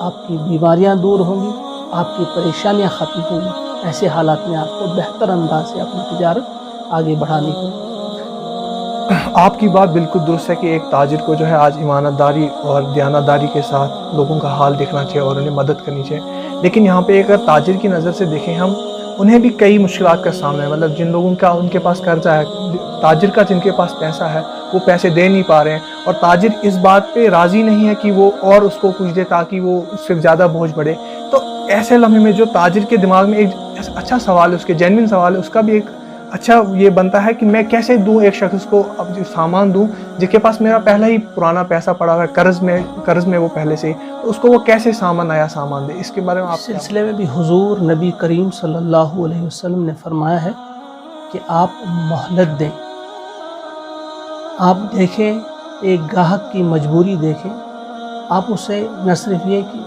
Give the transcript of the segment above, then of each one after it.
آپ کی بیماریاں دور ہوں گی، آپ کی پریشانیاں ختم ہوں گی۔ ایسے حالات میں آپ کو بہتر انداز سے اپنی تجارت آگے بڑھانی ہوگی۔ آپ کی بات بالکل درست ہے کہ ایک تاجر کو جو ہے آج ایمانت داری اور دیانتداری کے ساتھ لوگوں کا حال دیکھنا چاہیے اور انہیں مدد کرنی چاہیے، لیکن یہاں پہ اگر تاجر کی نظر سے دیکھیں ہم، انہیں بھی کئی مشکلات کا سامنا ہے۔ مطلب جن لوگوں کا ان کے پاس قرضہ ہے، تاجر کا جن کے پاس پیسہ ہے وہ پیسے دے نہیں پا رہے ہیں، اور تاجر اس بات پہ راضی نہیں ہے کہ وہ اور اس کو کچھ دے تاکہ وہ اس سے زیادہ بوجھ بڑھے۔ تو ایسے لمحے میں جو تاجر کے دماغ میں ایک اچھا سوال ہے، اس کے جینوئن سوال ہے، اس کا بھی ایک اچھا یہ بنتا ہے کہ میں کیسے دوں ایک شخص کو اب جو سامان دوں جس کے پاس میرا پہلا ہی پرانا پیسہ پڑا ہوا ہے، قرض میں وہ پہلے سے، تو اس کو وہ کیسے نیا سامان دے۔ اس کے بارے میں آپ اس سلسلے میں بھی حضور نبی کریم صلی اللہ علیہ وسلم نے فرمایا ہے کہ آپ مہلت دیں۔ آپ دیکھیں ایک گاہک کی مجبوری دیکھیں، آپ اسے نہ صرف یہ کہ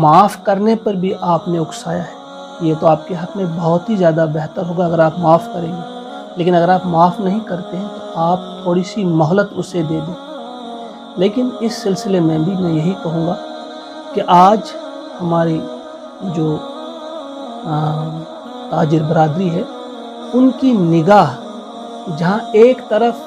معاف کرنے پر بھی آپ نے اکسایا ہے، یہ تو آپ کے حق میں بہت ہی زیادہ بہتر ہوگا اگر آپ معاف کریں گے، لیکن اگر آپ معاف نہیں کرتے ہیں تو آپ تھوڑی سی مہلت اسے دے دیں۔ لیکن اس سلسلے میں بھی میں یہی کہوں گا کہ آج ہماری جو تاجر برادری ہے، ان کی نگاہ جہاں ایک طرف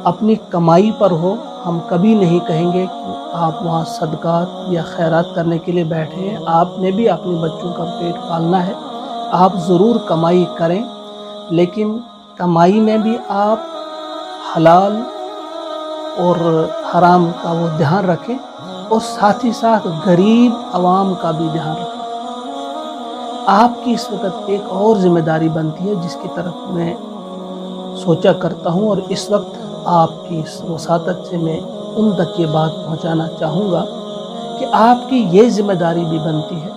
اپنی کمائی پر ہو، ہم کبھی نہیں کہیں گے کہ آپ وہاں صدقات یا خیرات کرنے کے لیے بیٹھے ہیں، آپ نے بھی اپنے بچوں کا پیٹ پالنا ہے، آپ ضرور کمائی کریں، لیکن کمائی میں بھی آپ حلال اور حرام کا وہ دھیان رکھیں، اور ساتھ ہی ساتھ غریب عوام کا بھی دھیان رکھیں۔ آپ کی اس وقت ایک اور ذمہ داری بنتی ہے جس کی طرف میں سوچا کرتا ہوں، اور اس وقت آپ کی اس وساطت سے میں ان تک یہ بات پہنچانا چاہوں گا کہ آپ کی یہ ذمہ داری بھی بنتی ہے۔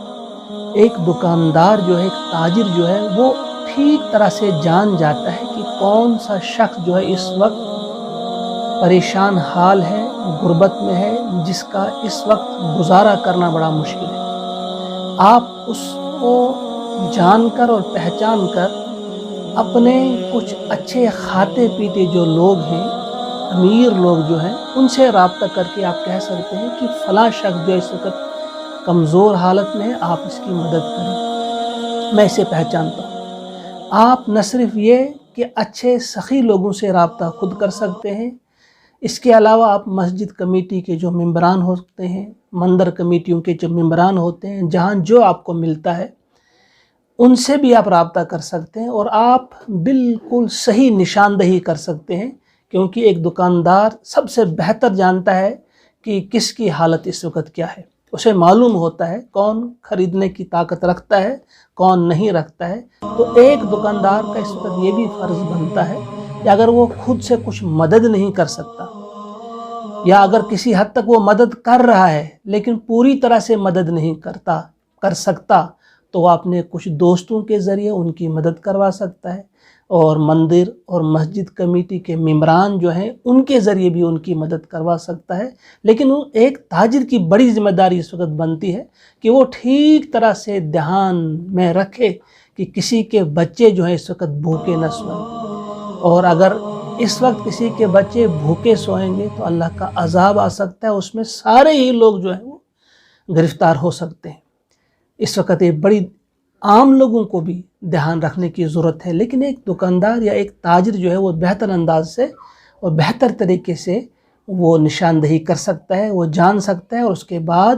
ایک دکاندار جو ہے، ایک تاجر جو ہے، وہ ٹھیک طرح سے جان جاتا ہے کہ کون سا شخص جو ہے اس وقت پریشان حال ہے، غربت میں ہے، جس کا اس وقت گزارا کرنا بڑا مشکل ہے۔ آپ اس کو جان کر اور پہچان کر اپنے کچھ اچھے کھاتے پیتے جو لوگ ہیں، امیر لوگ جو ہیں، ان سے رابطہ کر کے آپ کہہ سکتے ہیں کہ فلاں شخص جو اس وقت کمزور حالت میں ہے، آپ اس کی مدد کریں، میں اسے پہچانتا ہوں۔ آپ نہ صرف یہ کہ اچھے سخی لوگوں سے رابطہ خود کر سکتے ہیں، اس کے علاوہ آپ مسجد کمیٹی کے جو ممبران ہوتے ہیں، مندر کمیٹیوں کے جو ممبران ہوتے ہیں، جہاں جو آپ کو ملتا ہے ان سے بھی آپ رابطہ کر سکتے ہیں، اور آپ بالکل صحیح نشاندہی کر سکتے ہیں، کیونکہ ایک دکاندار سب سے بہتر جانتا ہے کہ کس کی حالت اس وقت کیا ہے، اسے معلوم ہوتا ہے کون خریدنے کی طاقت رکھتا ہے، کون نہیں رکھتا ہے۔ تو ایک دکاندار کا اس وقت یہ بھی فرض بنتا ہے کہ اگر وہ خود سے کچھ مدد نہیں کر سکتا، یا اگر کسی حد تک وہ مدد کر رہا ہے لیکن پوری طرح سے مدد نہیں کر سکتا، تو وہ اپنے کچھ دوستوں کے ذریعے ان کی مدد کروا سکتا ہے، اور مندر اور مسجد کمیٹی کے ممبران جو ہیں ان کے ذریعے بھی ان کی مدد کروا سکتا ہے۔ لیکن ایک تاجر کی بڑی ذمہ داری اس وقت بنتی ہے کہ وہ ٹھیک طرح سے دھیان میں رکھے کہ کسی کے بچے جو ہیں اس وقت بھوکے نہ سوئیں، اور اگر اس وقت کسی کے بچے بھوکے سوئیں گے تو اللہ کا عذاب آ سکتا ہے، اس میں سارے ہی لوگ جو ہیں وہ گرفتار ہو سکتے ہیں۔ اس وقت ایک بڑی عام لوگوں کو بھی دھیان رکھنے کی ضرورت ہے، لیکن ایک دکاندار یا ایک تاجر جو ہے وہ بہتر انداز سے اور بہتر طریقے سے وہ نشاندہی کر سکتا ہے، وہ جان سکتا ہے، اور اس کے بعد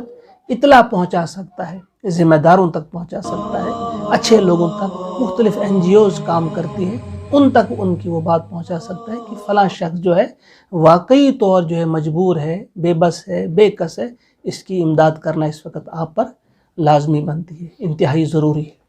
اطلاع پہنچا سکتا ہے، ذمہ داروں تک پہنچا سکتا ہے، اچھے لوگوں تک، مختلف NGOs کام کرتی ہیں ان تک ان کی وہ بات پہنچا سکتا ہے کہ فلاں شخص جو ہے واقعی طور جو ہے مجبور ہے، بے بس ہے، بے کس ہے، اس کی امداد کرنا اس وقت آپ پر لازمی بنتی ہے، انتہائی ضروری ہے۔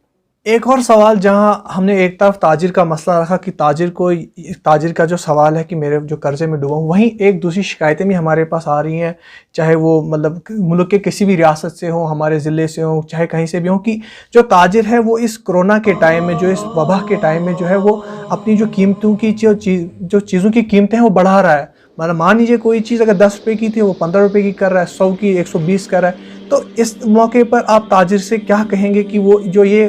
ایک اور سوال، جہاں ہم نے ایک طرف تاجر کا مسئلہ رکھا کہ تاجر کا جو سوال ہے کہ میرے جو قرضے میں ڈوبا ہوں، وہیں ایک دوسری شکایتیں بھی ہمارے پاس آ رہی ہیں، چاہے وہ مطلب ملک کے کسی بھی ریاست سے ہوں، ہمارے ضلع سے ہوں، چاہے کہیں سے بھی ہوں، کہ جو تاجر ہے وہ اس کرونا کے ٹائم میں، جو اس وبا کے ٹائم میں جو ہے وہ اپنی جو قیمتوں کی جو چیزوں کی قیمتیں ہیں وہ بڑھا رہا ہے۔ مطلب مان لیجیے کوئی چیز اگر 10 روپے کی تھی وہ 15 روپے کی کر رہا ہے، 100 کی 120 کر رہا ہے۔ تو اس موقع پر آپ تاجر سے کیا کہیں گے کہ وہ جو یہ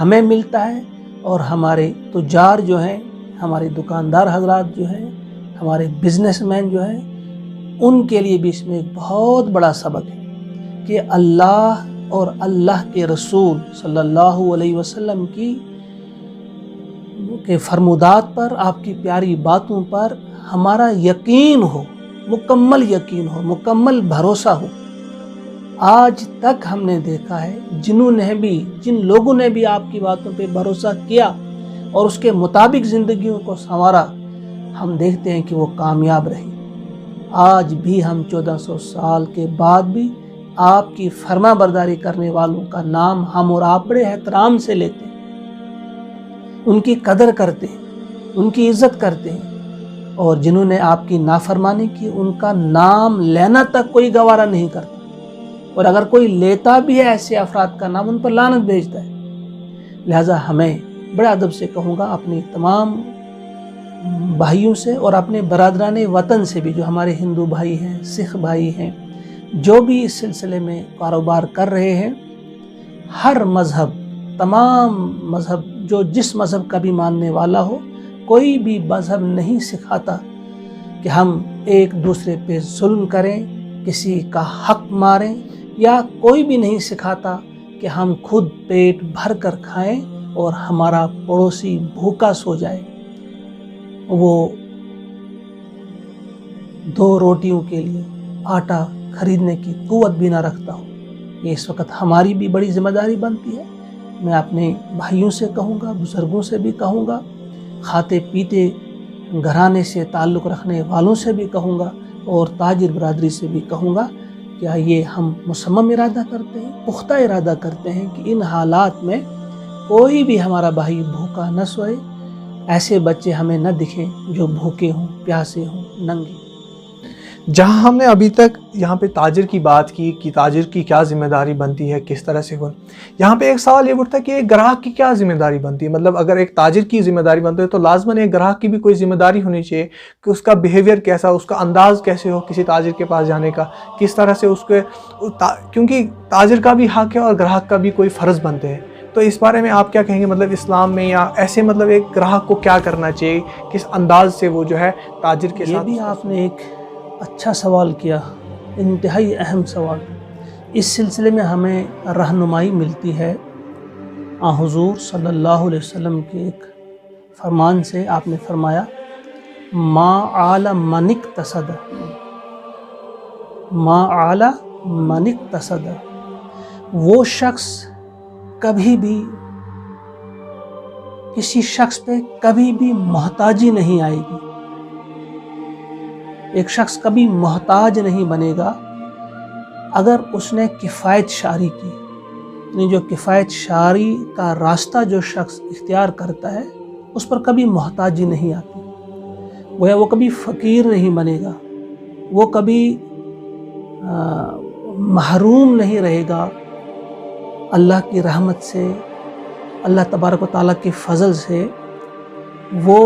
ہمیں ملتا ہے اور ہمارے تجار جو ہیں، ہمارے دکاندار حضرات جو ہیں، ہمارے بزنس مین جو ہیں، ان کے لیے بھی اس میں ایک بہت بڑا سبق ہے کہ اللہ اور اللہ کے رسول صلی اللہ علیہ وسلم کے فرمودات پر، آپ کی پیاری باتوں پر ہمارا یقین ہو، مکمل یقین ہو، مکمل بھروسہ ہو۔ آج تک ہم نے دیکھا ہے جن لوگوں نے بھی آپ کی باتوں پہ بھروسہ کیا اور اس کے مطابق زندگیوں کو سنوارا، ہم دیکھتے ہیں کہ وہ کامیاب رہے۔ آج بھی ہم 1400 سال کے بعد بھی آپ کی فرما برداری کرنے والوں کا نام ہم اور آپ بڑے احترام سے لیتے ہیں، ان کی قدر کرتے ہیں، ان کی عزت کرتے ہیں، اور جنہوں نے آپ کی نافرمانی کی ان کا نام لینا تک کوئی گوارا نہیں کرتا، اور اگر کوئی لیتا بھی ہے ایسے افراد کا نام، ان پر لعنت بھیجتا ہے۔ لہٰذا ہمیں بڑے ادب سے کہوں گا اپنی تمام بھائیوں سے اور اپنے برادران وطن سے بھی، جو ہمارے ہندو بھائی ہیں، سکھ بھائی ہیں، جو بھی اس سلسلے میں کاروبار کر رہے ہیں، ہر مذہب، تمام مذہب، جو جس مذہب کا بھی ماننے والا ہو، کوئی بھی مذہب نہیں سکھاتا کہ ہم ایک دوسرے پہ ظلم کریں، کسی کا حق ماریں، یا کوئی بھی نہیں سکھاتا کہ ہم خود پیٹ بھر کر کھائیں اور ہمارا پڑوسی بھوکا سو جائے، وہ 2 روٹیوں کے لیے آٹا خریدنے کی قوت بھی نہ رکھتا ہو۔ یہ اس وقت ہماری بھی بڑی ذمہ داری بنتی ہے۔ میں اپنے بھائیوں سے کہوں گا، بزرگوں سے بھی کہوں گا، کھاتے پیتے گھرانے سے تعلق رکھنے والوں سے بھی کہوں گا، اور تاجر برادری سے بھی کہوں گا، کیا یہ ہم مصمم ارادہ کرتے ہیں، پختہ ارادہ کرتے ہیں کہ ان حالات میں کوئی بھی ہمارا بھائی بھوکا نہ سوئے، ایسے بچے ہمیں نہ دکھیں جو بھوکے ہوں، پیاسے ہوں، ننگے۔ جہاں ہم نے ابھی تک یہاں پہ تاجر کی بات کی کہ تاجر کی کیا ذمہ داری بنتی ہے، کس طرح سے یہاں پہ ایک سوال یہ اٹھتا ہے کہ ایک گراہک کی کیا ذمہ داری بنتی ہے۔ مطلب اگر ایک تاجر کی ذمہ داری بنتی ہے تو لازماً ایک گراہک کی بھی کوئی ذمہ داری ہونی چاہیے کہ اس کا بیہیویئر کیسا، اس کا انداز کیسے ہو کسی تاجر کے پاس جانے کا، کس طرح سے اس کے، کیونکہ تاجر کا بھی حق ہے اور گراہک کا بھی کوئی فرض بنتے ہیں۔ تو اس بارے میں آپ کیا کہیں گے، مطلب اسلام میں یا ایسے مطلب ایک گراہک کو کیا کرنا چاہیے، کس انداز سے وہ جو ہے تاجر کے ساتھ؟ یہ بھی آپ نے ایک اچھا سوال کیا، انتہائی اہم سوال۔ اس سلسلے میں ہمیں رہنمائی ملتی ہے حضور صلی اللہ علیہ وسلم کے ایک فرمان سے۔ آپ نے فرمایا ما عال من اقتصد، ما عال من اقتصد، وہ شخص کبھی بھی، کسی شخص پہ کبھی بھی محتاجی نہیں آئے گی۔ ایک شخص کبھی محتاج نہیں بنے گا اگر اس نے کفایت شعاری کی، یعنی جو کفایت شعاری کا راستہ جو شخص اختیار کرتا ہے اس پر کبھی محتاجی نہیں آتی، وہ کبھی فقیر نہیں بنے گا، وہ کبھی محروم نہیں رہے گا اللہ کی رحمت سے، اللہ تبارک و تعالیٰ کے فضل سے۔ وہ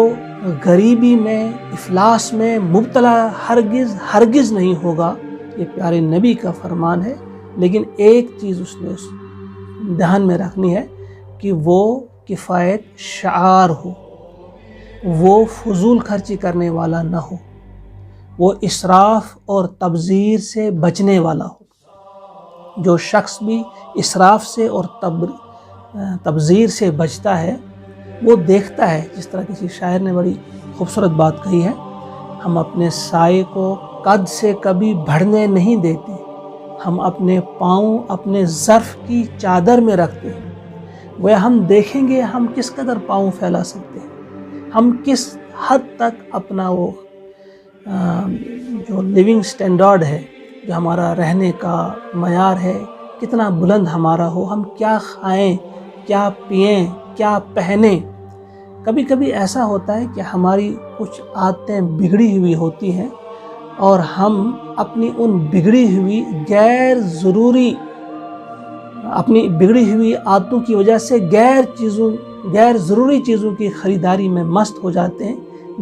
غریبی میں، افلاس میں مبتلا ہرگز نہیں ہوگا، یہ پیارے نبی کا فرمان ہے۔ لیکن ایک چیز اس نے دھیان میں رکھنی ہے کہ وہ کفایت شعار ہو، وہ فضول خرچی کرنے والا نہ ہو، وہ اسراف اور تبذیر سے بچنے والا ہو۔ جو شخص بھی اسراف سے اور تبذیر سے بچتا ہے وہ دیکھتا ہے، جس طرح کسی شاعر نے بڑی خوبصورت بات کہی ہے، ہم اپنے سائے کو قد سے کبھی بڑھنے نہیں دیتے، ہم اپنے پاؤں اپنے ظرف کی چادر میں رکھتے ہیں۔ وہ ہم دیکھیں گے ہم کس قدر پاؤں پھیلا سکتے ہیں، ہم کس حد تک اپنا وہ جو لیونگ سٹینڈرڈ ہے، جو ہمارا رہنے کا معیار ہے، کتنا بلند ہمارا ہو، ہم کیا کھائیں، کیا پئیں، کیا پہنیں۔ کبھی کبھی ایسا ہوتا ہے کہ ہماری کچھ عادتیں بگڑی ہوئی ہوتی ہیں اور ہم اپنی ان بگڑی ہوئی عادتوں کی وجہ سے غیر ضروری چیزوں کی خریداری میں مست ہو جاتے ہیں،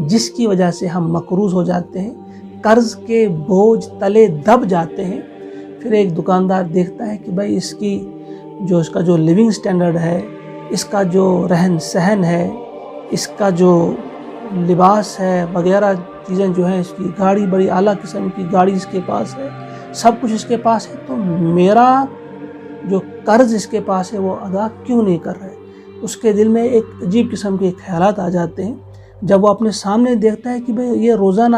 جس کی وجہ سے ہم مقروض ہو جاتے ہیں، قرض کے بوجھ تلے دب جاتے ہیں۔ پھر ایک دکاندار دیکھتا ہے کہ بھائی اس کا جو لیونگ سٹینڈرڈ ہے، اس کا جو رہن سہن ہے، اس کا جو لباس ہے وغیرہ چیزیں جو ہیں، اس کی گاڑی بڑی اعلیٰ قسم کی گاڑی اس کے پاس ہے، سب کچھ اس کے پاس ہے، تو میرا جو قرض اس کے پاس ہے وہ ادا کیوں نہیں کر رہے؟ اس کے دل میں ایک عجیب قسم کے خیالات آ جاتے ہیں جب وہ اپنے سامنے دیکھتا ہے کہ بھئی یہ روزانہ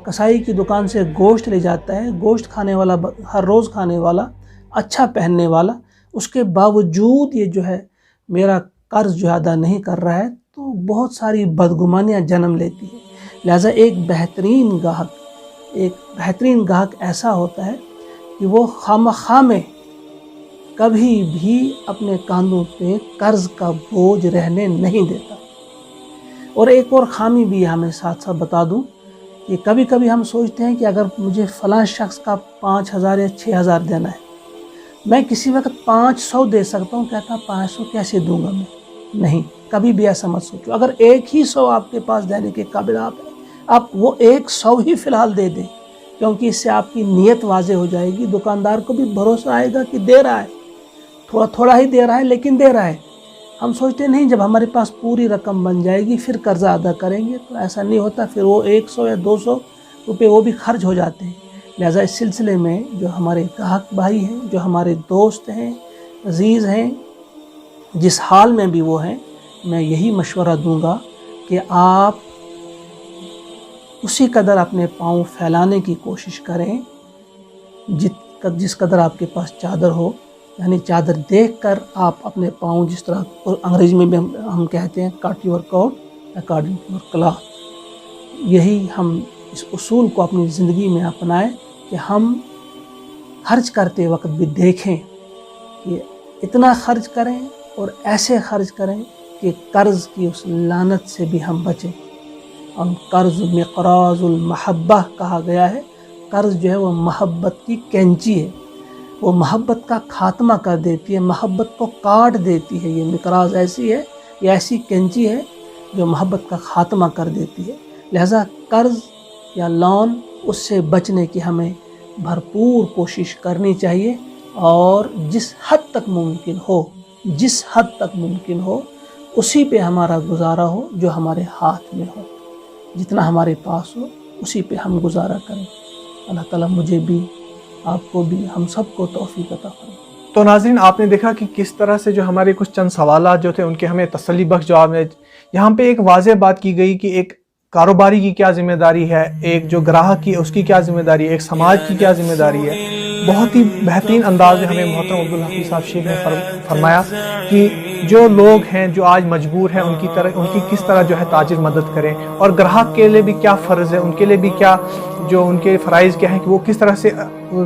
کسائی کی دکان سے گوشت لے جاتا ہے، گوشت کھانے والا، ہر روز کھانے والا، اچھا پہننے والا، اس کے باوجود یہ جو ہے میرا قرض جو ادا نہیں کر رہا ہے، تو بہت ساری بدگمانیاں جنم لیتی ہیں۔ لہٰذا ایک بہترین گاہک ایسا ہوتا ہے کہ وہ خامخواہ میں کبھی بھی اپنے کاندھوں پہ قرض کا بوجھ رہنے نہیں دیتا۔ اور ایک اور خامی بھی ہمیں ساتھ ساتھ بتا دوں کہ کبھی کبھی ہم سوچتے ہیں کہ اگر مجھے فلاں شخص کا 5,000 یا 6,000 دینا ہے، میں کسی وقت 500 دے سکتا ہوں، کہتا 500 کیسے دوں گا میں؟ نہیں، کبھی بھی ایسا مت سوچو۔ اگر ایک ہی 100 آپ کے پاس دینے کے قابل آپ وہ 100 ہی فی الحال دے دیں، کیونکہ اس سے آپ کی نیت واضح ہو جائے گی، دکاندار کو بھی بھروسہ آئے گا کہ دے رہا ہے، تھوڑا ہی دے رہا ہے لیکن دے رہا ہے۔ ہم سوچتے نہیں جب ہمارے پاس پوری رقم بن جائے گی پھر قرضہ ادا کریں گے، تو ایسا نہیں ہوتا، پھر وہ 100 یا 200 روپے وہ بھی خرچ ہو جاتے ہیں۔ لہٰذا اس سلسلے میں جو ہمارے گاہک بھائی ہیں، جو ہمارے دوست ہیں، عزیز ہیں، جس حال میں بھی وہ ہیں، میں یہی مشورہ دوں گا کہ آپ اسی قدر اپنے پاؤں پھیلانے کی کوشش کریں جس قدر آپ کے پاس چادر ہو، یعنی چادر دیکھ کر آپ اپنے پاؤں، جس طرح انگریزی میں بھی ہم کہتے ہیں cut your coat according to your cloth, یہی ہم اس اصول کو اپنی زندگی میں اپنائیں کہ ہم خرچ کرتے وقت بھی دیکھیں کہ اتنا خرچ کریں اور ایسے خرچ کریں کہ قرض کی اس لعنت سے بھی ہم بچیں۔ اور قرض مقراض المحبہ کہا گیا ہے، قرض جو ہے وہ محبت کی کینچی ہے، وہ محبت کا خاتمہ کر دیتی ہے، محبت کو کاٹ دیتی ہے۔ یہ مقراض ایسی ہے، یہ ایسی کینچی ہے جو محبت کا خاتمہ کر دیتی ہے۔ لہذا قرض یا لون، اس سے بچنے کی ہمیں بھرپور کوشش کرنی چاہیے، اور جس حد تک ممکن ہو اسی پہ ہمارا گزارا ہو جو ہمارے ہاتھ میں ہو، جتنا ہمارے پاس ہو اسی پہ ہم گزارا کریں۔ اللہ تعالیٰ مجھے بھی، آپ کو بھی، ہم سب کو توفیق عطا فرمائے۔ تو ناظرین، آپ نے دیکھا کہ کس طرح سے جو ہمارے کچھ چند سوالات جو تھے ان کے ہمیں تسلی بخش جواب میں یہاں پہ ایک واضح بات کی گئی کہ ایک کاروباری کی کیا ذمہ داری ہے، ایک جو گراہک کی اس کی کیا ذمہ داری ہے، ایک سماج کی کیا ذمہ داری ہے۔ بہت ہی بہترین انداز میں ہمیں محترم عبدالحفیظ صاحب شیخ نے فرمایا کہ جو لوگ ہیں جو آج مجبور ہیں ان کی کس طرح جو ہے تاجر مدد کریں، اور گراہک کے لیے بھی کیا فرض ہے، ان کے لیے بھی کیا جو ان کے فرائض کیا ہیں کہ وہ کس طرح سے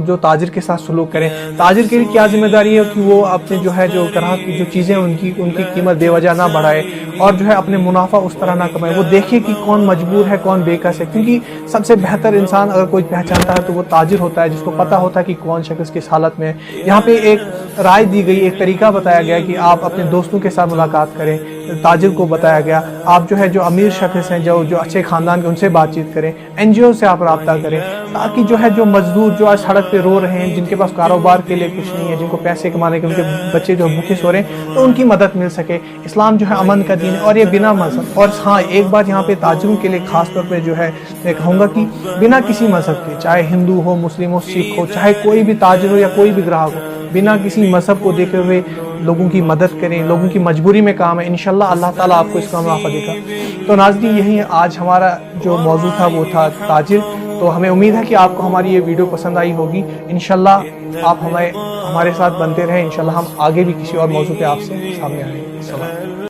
جو تاجر کے ساتھ سلوک کریں۔ تاجر کے لیے کیا ذمہ داری ہے کہ وہ اپنے جو ہے جو گراہک کی جو چیزیں ان کی قیمت بے وجہ نہ بڑھائے، اور جو ہے اپنے منافع اس طرح نہ کمائے۔ وہ دیکھے کہ کون مجبور ہے، کون بے کس ہے، کیونکہ سب سے بہتر انسان اگر کوئی پہچانتا ہے تو وہ تاجر ہوتا ہے، جس کو پتہ ہوتا ہے کہ کون شخص کس حالت میں ہے۔ یہاں پہ ایک رائے دی گئی، ایک طریقہ بتایا گیا کہ آپ اپنے دوستوں کے ساتھ ملاقات کریں، تاجر کو بتایا گیا آپ جو ہے جو امیر شخص ہیں، جو اچھے خاندان کے، ان سے بات چیت کریں، NGO سے آپ رابطہ کریں، تاکہ جو ہے جو مزدور جو آج سڑک پہ رو رہے ہیں، جن کے پاس کاروبار کے لیے کچھ نہیں ہے، جن کو پیسے کمانے کے، ان کے بچے جو بھوکے سو رہے ہیں، تو ان کی مدد مل سکے۔ اسلام جو ہے امن کا دین ہے، اور یہ بنا مذہب، اور ہاں ایک بات یہاں پہ تاجروں کے لیے خاص طور پہ جو ہے میں کہوں گا کہ بنا کسی مذہب کے، چاہے ہندو ہو، مسلم ہو، سکھ ہو، چاہے کوئی بھی تاجر ہو یا کوئی بھی گراہک ہو، بنا کسی مذہب کو دیکھے ہوئے لوگوں کی مدد کریں، لوگوں کی مجبوری میں کام ہے، انشاءاللہ اللہ تعالیٰ آپ کو اس کا منافع دے گا۔ تو ناظرین، یہی آج ہمارا جو موضوع تھا وہ تھا تاجر۔ تو ہمیں امید ہے کہ آپ کو ہماری یہ ویڈیو پسند آئی ہوگی۔ انشاءاللہ آپ ہمارے ساتھ بنتے رہیں، انشاءاللہ ہم آگے بھی کسی اور موضوع پہ آپ سے سامنے آئیں گے۔ السلام۔